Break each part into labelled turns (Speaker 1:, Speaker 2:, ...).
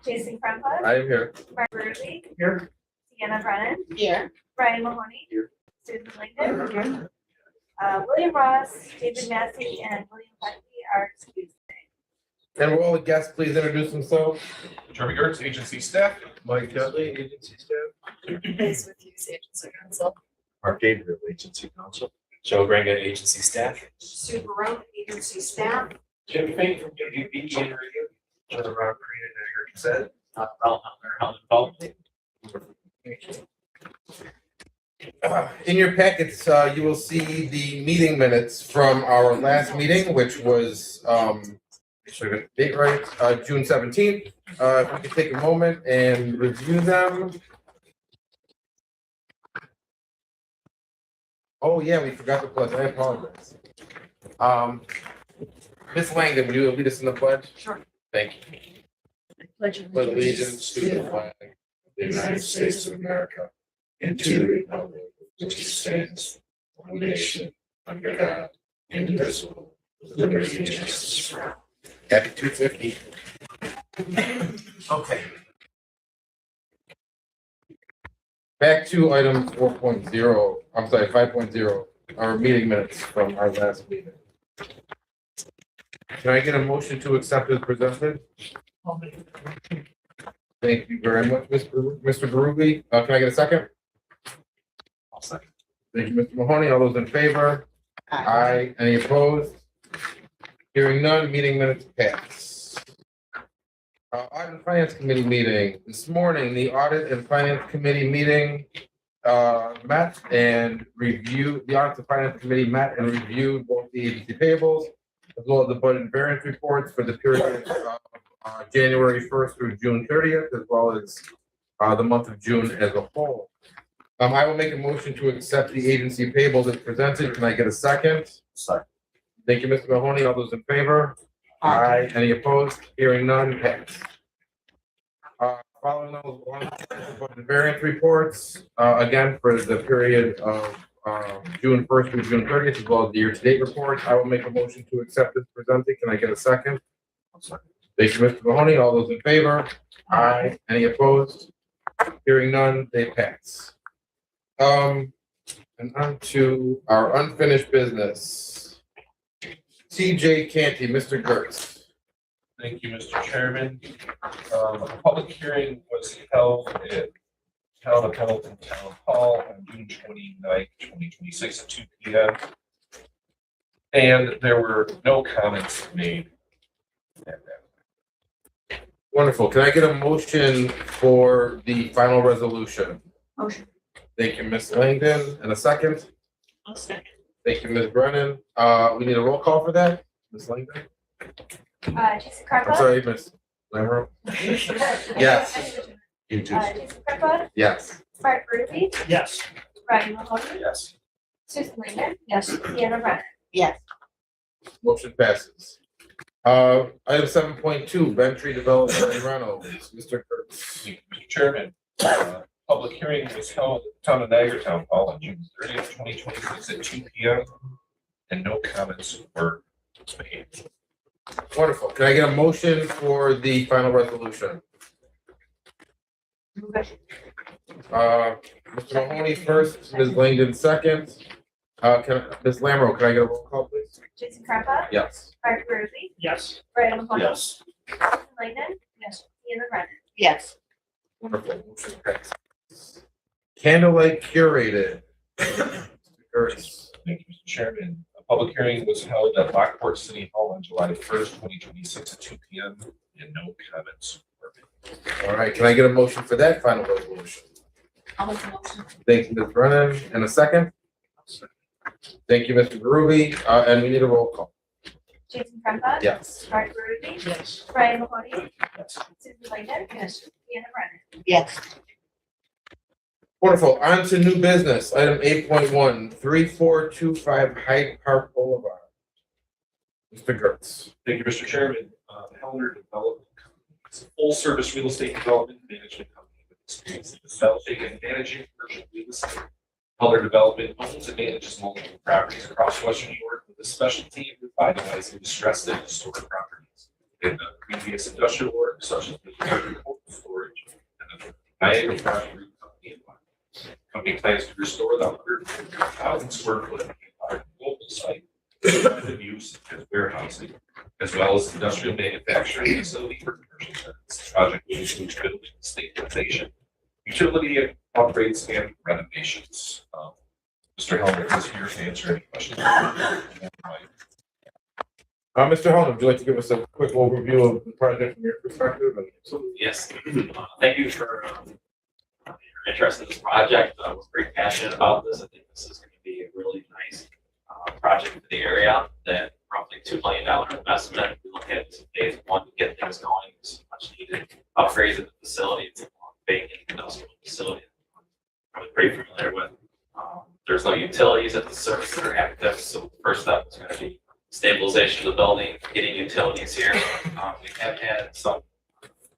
Speaker 1: Jason Krempa,
Speaker 2: I am here.
Speaker 1: Mark Ruby,
Speaker 3: Here.
Speaker 1: Sienna Brennan,
Speaker 4: Here.
Speaker 1: Brian Mahoney,
Speaker 2: Here.
Speaker 1: Susan Langdon, William Ross, David Massey, and William Buckley are excused.
Speaker 2: And will all the guests please introduce themselves?
Speaker 5: Jeremy Gertz, agency staff.
Speaker 2: Mike Dudley, agency staff.
Speaker 4: Place with you, agency council.
Speaker 3: Mark Gabriel, agency council.
Speaker 5: Joe Grange, agency staff.
Speaker 4: Sue Barone, agency staff.
Speaker 5: Jim Fink from WB and Radio.
Speaker 3: John Rob Green and Eric said.
Speaker 2: In your packets, you will see the meeting minutes from our last meeting, which was, should I get the date right, June 17th. If we could take a moment and review them. Oh, yeah, we forgot the pledge. I apologize. Ms. Langdon, will you lead us in the pledge?
Speaker 4: Sure.
Speaker 2: Thank you.
Speaker 4: Pledge
Speaker 2: Pledge allegiance to the flag of the United States of America and to the republic which stands one nation under God, indivisible, with liberty and justice for all. Happy 250. Okay. Back to item 4.0, I'm sorry, 5.0, our meeting minutes from our last meeting. Can I get a motion to accept as presented? Thank you very much, Mr. Berube. Can I get a second?
Speaker 5: I'll second.
Speaker 2: Thank you, Mr. Mahoney. All those in favor? Aye. Any opposed? Hearing none, meeting minutes pass. Audit and Finance Committee meeting. This morning, the Audit and Finance Committee meeting met and reviewed, the Audit and Finance Committee met and reviewed both the agency payables as well as the budget and variance reports for the period of January 1st through June 30th, as well as the month of June as a whole. I will make a motion to accept the agency payables as presented. Can I get a second?
Speaker 3: Second.
Speaker 2: Thank you, Mr. Mahoney. All those in favor? Aye. Any opposed? Hearing none, pass. Following those, the variance reports, again, for the period of June 1st through June 30th, as well as the year-to-date report. I will make a motion to accept this presented. Can I get a second? Thank you, Mr. Mahoney. All those in favor? Aye. Any opposed? Hearing none, they pass. And on to our unfinished business. TJ Canty, Mr. Gertz.
Speaker 5: Thank you, Mr. Chairman. A public hearing was held at Town of Hamilton Town Hall on June 29th, 2026 at 2 p.m. And there were no comments made at that.
Speaker 2: Wonderful. Can I get a motion for the final resolution?
Speaker 4: Motion.
Speaker 2: Thank you, Ms. Langdon. And a second?
Speaker 4: I'll second.
Speaker 2: Thank you, Ms. Brennan. We need a roll call for that? Ms. Langdon?
Speaker 1: Jason
Speaker 2: I'm
Speaker 1: Krempa.
Speaker 2: sorry, Ms. Lamro? Yes.
Speaker 3: You too.
Speaker 1: Jason Krempa,
Speaker 2: Yes.
Speaker 1: Mark Ruby,
Speaker 3: Yes.
Speaker 1: Brian Mahoney,
Speaker 5: Yes.
Speaker 1: Susan Langdon,
Speaker 4: Yes.
Speaker 1: Sienna Brennan.
Speaker 4: Yes.
Speaker 2: Motion passes. Item 7.2, Bentry Development and Reynolds, Mr. Kurtz.
Speaker 5: Mr. Chairman, public hearing was held at Town of Niagara Town Hall on June 30th, 2026 at 2 p.m. and no comments were made.
Speaker 2: Wonderful. Can I get a motion for the final resolution? Mr. Mahoney first, Ms. Langdon second. Ms. Lamro, can I get a roll call, please?
Speaker 1: Jason Krempa,
Speaker 2: Yes.
Speaker 1: Mark Ruby,
Speaker 3: Yes.
Speaker 1: Brian Mahoney,
Speaker 3: Yes.
Speaker 1: Susan Langdon, Sienna Brennan.
Speaker 4: Yes.
Speaker 2: Wonderful. Motion passes. Candlelight curated. Mr. Kurtz.
Speaker 5: Thank you, Mr. Chairman. A public hearing was held at Lockport City Hall on July 1st, 2026 at 2 p.m. and no comments were made.
Speaker 2: All right, can I get a motion for that final resolution?
Speaker 4: I'll make a motion.
Speaker 2: Thank you, Ms. Brennan. And a second? Thank you, Mr. Berube. And we need a roll call.
Speaker 1: Jason Krempa,
Speaker 2: Yes.
Speaker 1: Mark Ruby,
Speaker 3: Yes.
Speaker 1: Brian Mahoney,
Speaker 3: Yes.
Speaker 1: Susan Langdon, Sienna Brennan.
Speaker 4: Yes.
Speaker 2: Wonderful. On to new business. Item 8.1, 3425 Hyde Park Boulevard. Mr. Gertz.
Speaker 5: Thank you, Mr. Chairman. Helmer Development Company is a full-service real estate development management company with experience in developing and managing commercial real estate. Helmer Development owns and manages multiple properties across Western New York with a specialty in revitalizing distressed and historic properties. in previous industrial work such as the cold storage and the Niagara Factory Company plans to restore the 100,000 square foot global site for private use as warehousing, as well as industrial manufacturing facility for commercial tenants. Project will include building stabilization, utility upgrades, and renovations. Mr. Helmut is here to answer any questions.
Speaker 2: Mr. Hellman, would you like to give us a quick overview of the project from your perspective?
Speaker 6: Yes, thank you for your interest in this project. We're pretty passionate about this. I think this is going to be a really nice project for the area. That roughly $2 million investment. We look at phase one to get things going. There's much needed upgrades in the facility. It's a vacant industrial facility. I'm pretty familiar with. There's no utilities at the surface that are active, so the first step is going to be stabilization of the building, getting utilities here. We have had some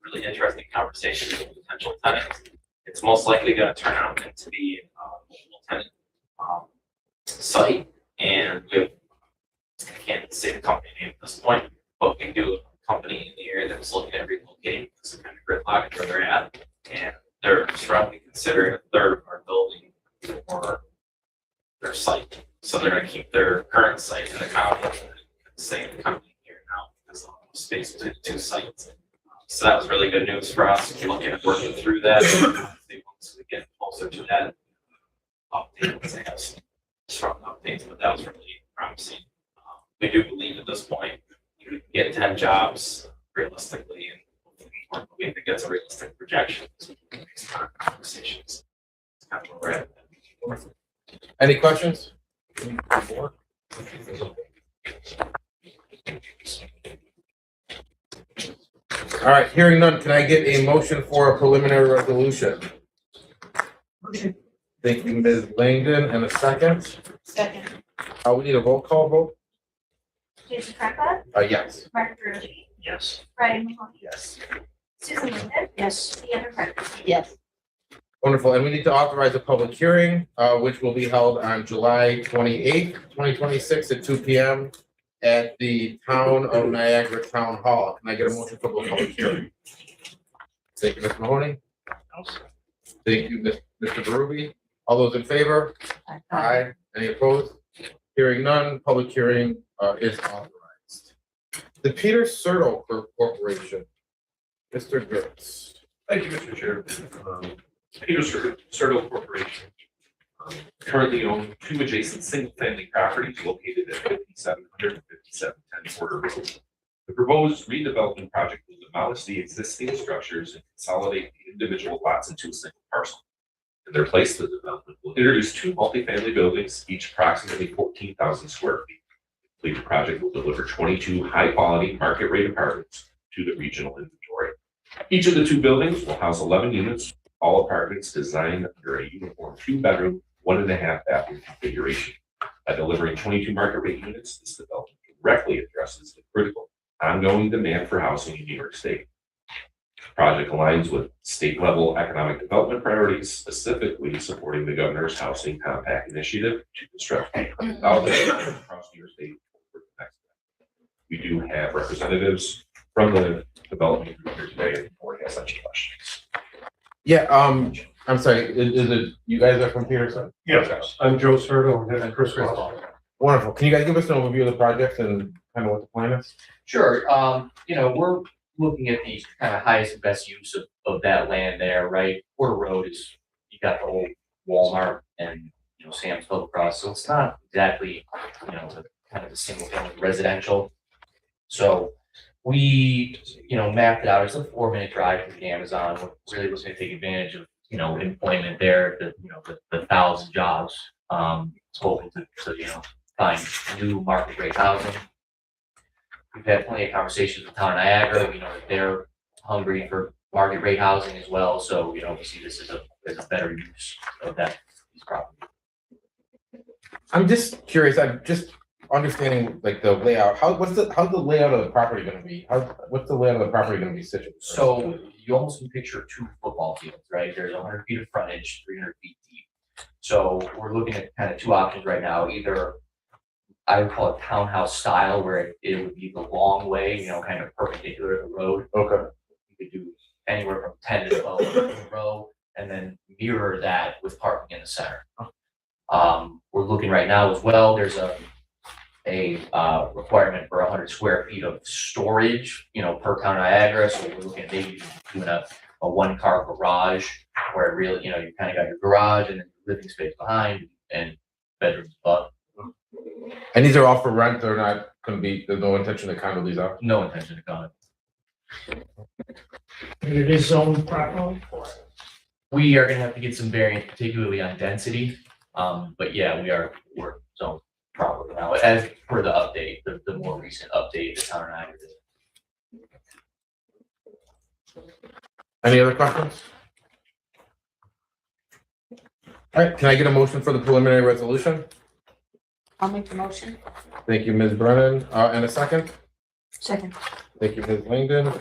Speaker 6: really interesting conversations with potential tenants. It's most likely going to turn out into be a multiple tenant site, and we have, I can't say the company name at this point, but we do a company in the area that was looking at relocating this kind of gridlock where they're at, and they're strongly considering a third of our building for their site. So they're going to keep their current site in the county and stay in the company here now because of the space between the two sites. So that was really good news for us. We're looking at working through that. Once we get closer to that updates, I have some strong updates, but that was really promising. We do believe at this point you can get 10 jobs realistically, and we think that's a realistic projection. Based on conversations. It's kind of where we're at.
Speaker 2: Any questions? All right, hearing none, can I get a motion for a preliminary resolution?
Speaker 4: Motion.
Speaker 2: Thank you, Ms. Langdon, and a second.
Speaker 4: Second.
Speaker 2: We need a roll call vote?
Speaker 1: Jason Kraka,
Speaker 2: Yes.
Speaker 1: Mark Ruby,
Speaker 6: Yes.
Speaker 1: Brian Mahoney,
Speaker 3: Yes.
Speaker 1: Susan Linden,
Speaker 4: Yes.
Speaker 1: Deanna Carter.
Speaker 4: Yes.
Speaker 2: Wonderful, and we need to authorize a public hearing, which will be held on July 28th, 2026 at 2 p.m. at the Town of Niagara Town Hall. Can I get a motion for the public hearing? Thank you, Ms. Mahoney. Thank you, Mr. Berube. All those in favor? Aye. Any opposed? Hearing none, public hearing is authorized. The Peter Serto Corporation, Mr. Gertz.
Speaker 5: Thank you, Mr. Chair. Peter Serto Corporation currently owns two adjacent single-family properties located at 5700 and 5710 Porter Road. The proposed redevelopment project will demolish the existing structures and consolidate the individual lots into a single parcel. In their place, the development will introduce two multifamily buildings, each approximately 14,000 square feet. The completed project will deliver 22 high-quality market-rate apartments to the regional inventory. Each of the two buildings will house 11 units, all apartments designed under a uniform 2-bedroom, 1.5 bathroom configuration. By delivering 22 market-rate units, this development directly addresses the critical ongoing demand for housing in New York State. The project aligns with state-level economic development priorities, specifically supporting the governor's Housing Compact Initiative to construct 100,000 across New York State over the next decade. We do have representatives from the development group here today if the board has any questions.
Speaker 2: Yeah, I'm sorry, is it, you guys are from Peterson?
Speaker 3: Yes, I'm Joe Serto and Chris Ross.
Speaker 2: Wonderful. Can you guys give us an overview of the project and kind of what the plan is?
Speaker 7: Sure, we're looking at the kind of highest and best use of that land there, right? Porter Road is, you got the old Walmart and, Sam's Club across, so it's not exactly, the kind of a single family residential. So we, mapped it out, it's a 4-minute drive from the Amazon, we're really was gonna take advantage of, employment there, the 1,000 jobs, hoping to find new market rate housing. We've had plenty of conversations with Town of Niagara, that they're hungry for market rate housing as well, so, we see this as a better use of these properties.
Speaker 2: I'm just curious, I'm just understanding like the layout, how's the layout of the property gonna be? What's the layout of the property gonna be situated?
Speaker 7: So you almost can picture 2 football fields, right? There's 100 feet of frontage, 300 feet deep. So we're looking at kind of 2 options right now, either I would call it townhouse style, where it would be the long way, you know, kind of perpendicular to the road.
Speaker 2: Okay.
Speaker 7: You could do anywhere from 10 to 12 in a row, and then mirror that with parking in the center. We're looking right now as well, there's a requirement for 100 square feet of storage, you know, per town of Niagara, so we're looking at maybe doing a one-car garage, where it really, you know, you kind of got your garage and then living space behind and bedrooms above.
Speaker 2: And these are all for rent, they're not gonna be, there's no intention to condo these out?
Speaker 7: No intention to comment.
Speaker 4: And it is zoned properly for it.
Speaker 7: We are gonna have to get some variance, particularly on density. But yeah, we're zoned properly now, as per the update, the more recent update, the town and I did.
Speaker 2: Any other questions? All right, can I get a motion for the preliminary resolution?
Speaker 8: I'll make the motion.
Speaker 2: Thank you, Ms. Brennan, and a second?
Speaker 8: Second.
Speaker 2: Thank you, Ms. Langdon.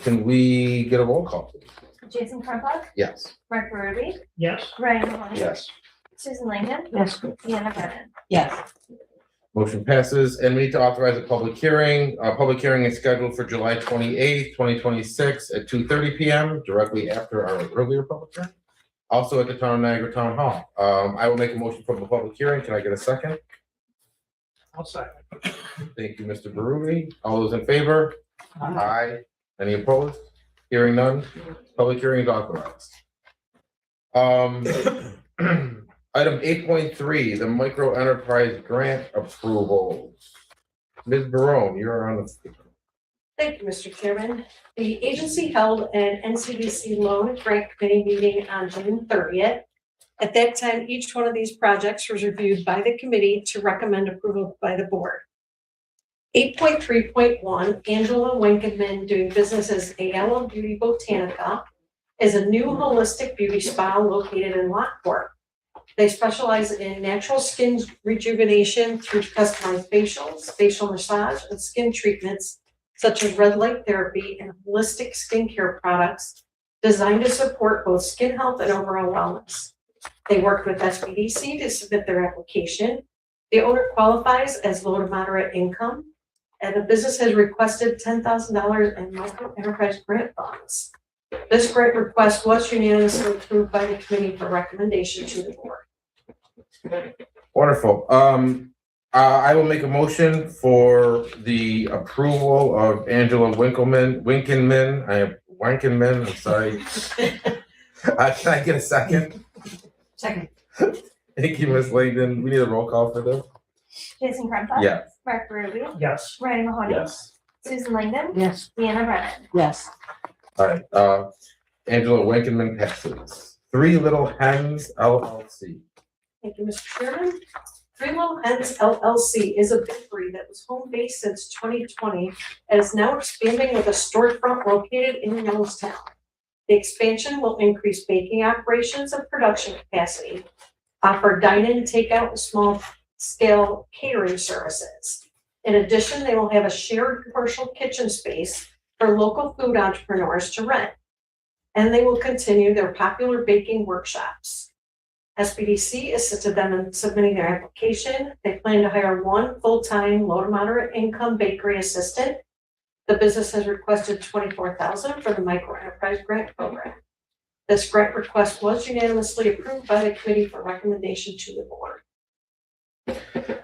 Speaker 2: Can we get a roll call, please?
Speaker 1: Jason Crumpler,
Speaker 2: Yes.
Speaker 1: Mark Ruby,
Speaker 4: Yes.
Speaker 1: Ryan Mahoney.
Speaker 2: Yes.
Speaker 1: Susan Langdon.
Speaker 8: Yes.
Speaker 1: Deanna Brennan.
Speaker 8: Yes.
Speaker 2: Motion passes, and we need to authorize a public hearing. A public hearing is scheduled for July 28th, 2026 at 2:30 PM, directly after our earlier public hearing. Also at the Town of Niagara Town Hall. I will make a motion for the public hearing. Can I get a second?
Speaker 4: I'll second.
Speaker 2: Thank you, Mr. Barudi. All those in favor? Aye. Any opposed? Hearing none. Public hearing is authorized. Item 8.3, the micro enterprise grant approvals. Ms. Barone, you're on the.
Speaker 9: Thank you, Mr. Chairman. The agency held an NCDC loan grant committee meeting on June 30th. At that time, each one of these projects was reviewed by the committee to recommend approval by the board. 8.3.1, Angela Winkelman, doing business as Ayala Beauty Botanica, is a new holistic beauty spa located in Lockport. They specialize in natural skin rejuvenation through customized facials, facial massage, and skin treatments such as red light therapy and holistic skincare products designed to support both skin health and overall wellness. They worked with SBDC to submit their application. The owner qualifies as low to moderate income, and the business has requested $10,000 in micro enterprise grant funds. This grant request was unanimously approved by the committee for recommendation to the board.
Speaker 2: Wonderful. I will make a motion for the approval of Angela Winkelman, I'm sorry. Can I get a second?
Speaker 8: Second.
Speaker 2: Thank you, Ms. Langdon. We need a roll call for this.
Speaker 1: Jason Crumpler.
Speaker 2: Yes.
Speaker 1: Mark Ruby,
Speaker 4: Yes.
Speaker 1: Ryan Mahoney.
Speaker 2: Yes.
Speaker 1: Susan Langdon.
Speaker 8: Yes.
Speaker 1: Deanna Brennan.
Speaker 8: Yes.
Speaker 2: All right, Angela Winkelman passes. Three Little Hens LLC.
Speaker 9: Thank you, Mr. Chairman. Three Little Hens LLC is a bakery that was home based since 2020 and is now expanding with a storefront located in Youngstown. The expansion will increase baking operations and production capacity, offer dine-in, takeout, and small-scale catering services. In addition, they will have a shared commercial kitchen space for local food entrepreneurs to rent, and they will continue their popular baking workshops. SBDC assisted them in submitting their application. They plan to hire one full-time, low to moderate income bakery assistant. The business has requested $24,000 for the micro enterprise grant program. This grant request was unanimously approved by the committee for recommendation to the board.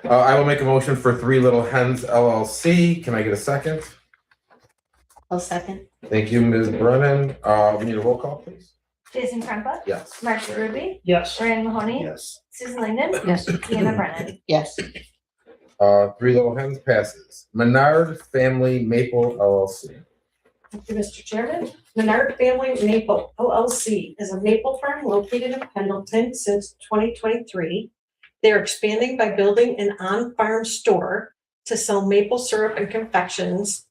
Speaker 2: I will make a motion for Three Little Hens LLC. Can I get a second?
Speaker 8: I'll second.
Speaker 2: Thank you, Ms. Brennan. We need a roll call, please.
Speaker 1: Jason Crumpler.
Speaker 2: Yes.
Speaker 1: Mark Ruby,
Speaker 4: Yes.
Speaker 1: Ryan Mahoney.
Speaker 2: Yes.
Speaker 1: Susan Langdon.
Speaker 8: Yes.
Speaker 1: Deanna Brennan.
Speaker 8: Yes.
Speaker 2: Three Little Hens passes. Menard Family Maple LLC.
Speaker 9: Thank you, Mr. Chairman. Menard Family Maple LLC is a maple farm located in Pendleton since 2023. They are expanding by building an on-farm store to sell maple syrup and confections,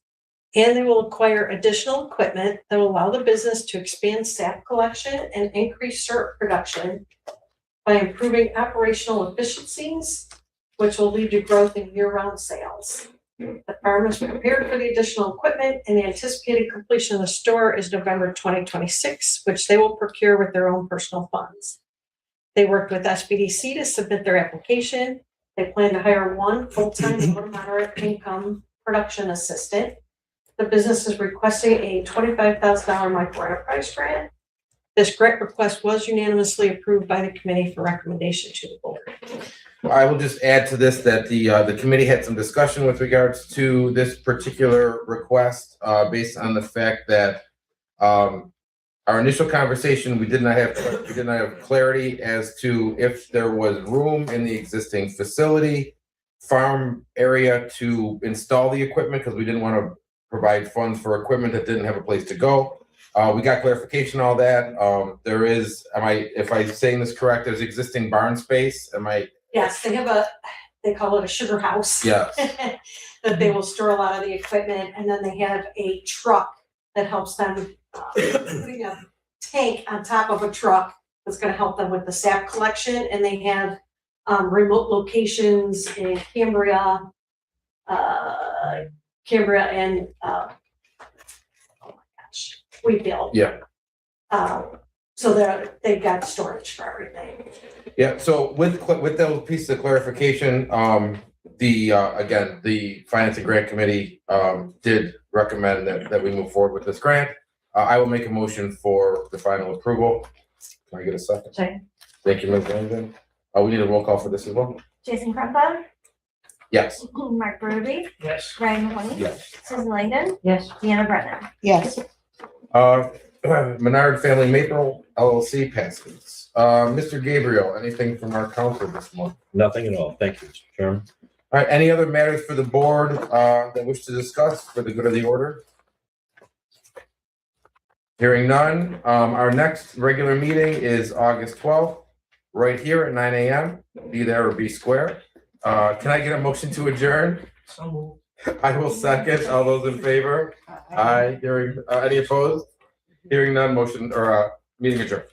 Speaker 9: and they will acquire additional equipment that will allow the business to expand sap collection and increase syrup production by improving operational efficiencies, which will lead to growth in year-round sales. The farm is prepared for the additional equipment, and the anticipated completion of the store is November 2026, which they will procure with their own personal funds. They worked with SBDC to submit their application. They plan to hire one full-time or moderate income production assistant. The business is requesting a $25,000 micro enterprise grant. This grant request was unanimously approved by the committee for recommendation to the board.
Speaker 2: I will just add to this that the committee had some discussion with regards to this particular request, based on the fact that, our initial conversation, we did not have clarity as to if there was room in the existing facility, farm area to install the equipment, because we didn't want to provide funds for equipment that didn't have a place to go. We got clarification on all that. There is, if I'm saying this correct, there's existing barn space.
Speaker 9: Yes, they call it a sugar house.
Speaker 2: Yeah.
Speaker 9: That they will store a lot of the equipment, and then they have a truck that helps them, putting a tank on top of a truck that's gonna help them with the sap collection, and they have, remote locations in Cambria and, oh my gosh, Wheatfield.
Speaker 2: Yeah.
Speaker 9: So they've got storage for everything.
Speaker 2: Yeah, so with those pieces of clarification, again, the Finance and Grant Committee, did recommend that we move forward with this grant. I will make a motion for the final approval. Can I get a second?
Speaker 1: Second.
Speaker 2: Thank you, Ms. Langdon. We need a roll call for this as well?
Speaker 1: Jason Crumpler,
Speaker 2: Yes.
Speaker 1: Mark Ruby,
Speaker 4: Yes.
Speaker 1: Ryan Mahoney,
Speaker 2: Yes.
Speaker 1: Susan Langdon,
Speaker 8: Yes.
Speaker 1: Deanna Brennan.
Speaker 8: Yes.
Speaker 2: Menard Family Maple LLC passes. Mr. Gabriel, anything from our council this month?
Speaker 10: Nothing at all. Thank you, Mr. Chairman.
Speaker 2: All right, any other matters for the board, that wish to discuss for the good of the order? Hearing none, our next regular meeting is August 12th, right here at 9 a.m. Be there or be square. Can I get a motion to adjourn?
Speaker 4: So moved.
Speaker 2: I will second. All those in favor? Aye. Hearing, any opposed? Hearing none, motion or, meeting adjourned.